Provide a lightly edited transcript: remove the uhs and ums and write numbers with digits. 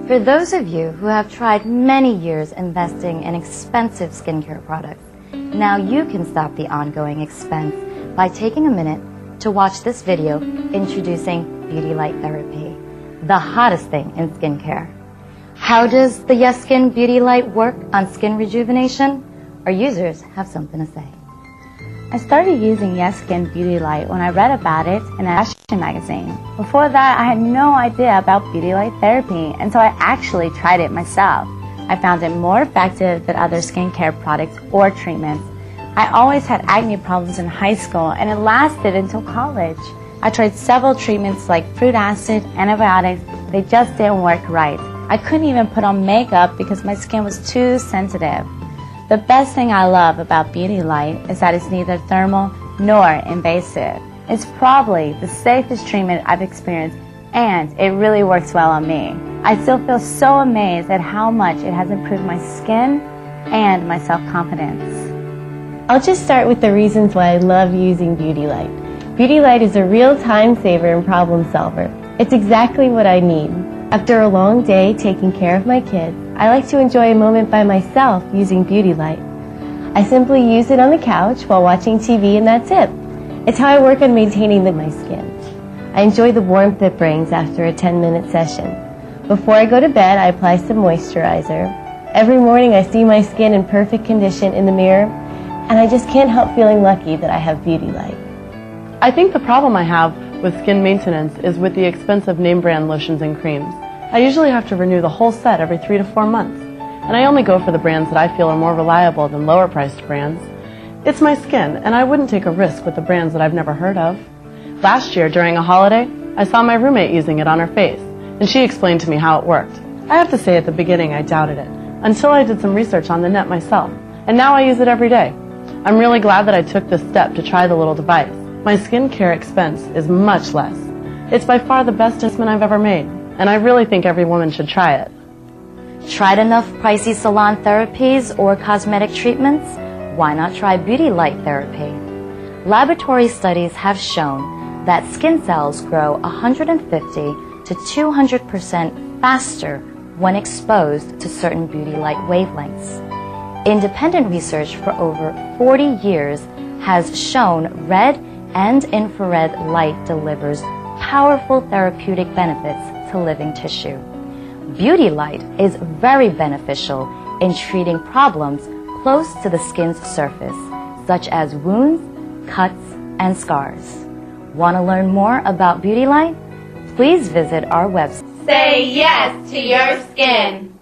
For those of you who have tried many years investing in expensive skincare products, now you can stop the ongoing expense by taking a minute to watch this video introducing Beauty Light Therapy, the hottest thing in skincare. How does the Yes Skin Beauty Light work on skin rejuvenation? Our users have something to say. I started using Yes Skin Beauty Light when I read about it in a fashion magazine. Before that, I had no idea about Beauty Light Therapy, and so I actually tried it myself. I found it more effective than other skincare products or treatments. I always had acne problems in high school, and it lasted until college. I tried several treatments like fruit acid, antibiotics. They just didn't work right. I couldn't even put on makeup because my skin was too sensitive. The best thing I love about Beauty Light is that it's neither thermal nor invasive. It's probably the safest treatment I've experienced, and it really works well on me. I still feel so amazed at how much it has improved my skin and my self-confidence. I'll just start with the reasons why I love using Beauty Light. Beauty Light is a real time saver and problem solver. It's exactly what I need. After a long day taking care of my kids, I like to enjoy a moment by myself using Beauty Light. I simply use it on the couch while watching TV, and that's it. It's how I work on maintaining my skin. I enjoy the warmth it brings after a 10-minute session. Before I go to bed, I apply some moisturizer. Every morning I see my skin in perfect condition in the mirror, and I just can't help feeling lucky that I have Beauty Light. I think the problem I have with skin maintenance is with the expensive name brand lotions and creams. I usually have to renew the whole set every 3 to 4 months, and I only go for the brands that I feel are more reliable than lower priced brands. It's my skin, and I wouldn't take a risk with the brands that I've never heard of. Last year, during a holiday, I saw my roommate using it on her face, and she explained to me how it worked. I have to say at the beginning I doubted it, until I did some research on the net myself, and now I use it every day. I'm really glad that I took this step to try the little device. My skincare expense is much less. It's by far the best investment I've ever made, and I really think every woman should try it. Tried enough pricey salon therapies or cosmetic treatments? Why not try Beauty Light Therapy? Laboratory studies have shown that skin cells grow 150 to 200% faster when exposed to certain beauty light wavelengths. Independent research for over 40 years has shown red and infrared light delivers powerful therapeutic benefits to living tissue. Beauty Light is very beneficial in treating problems close to the skin's surface, such as wounds, cuts, and scars. Want to learn more about Beauty Light? Please visit our website. Say yes to your skin.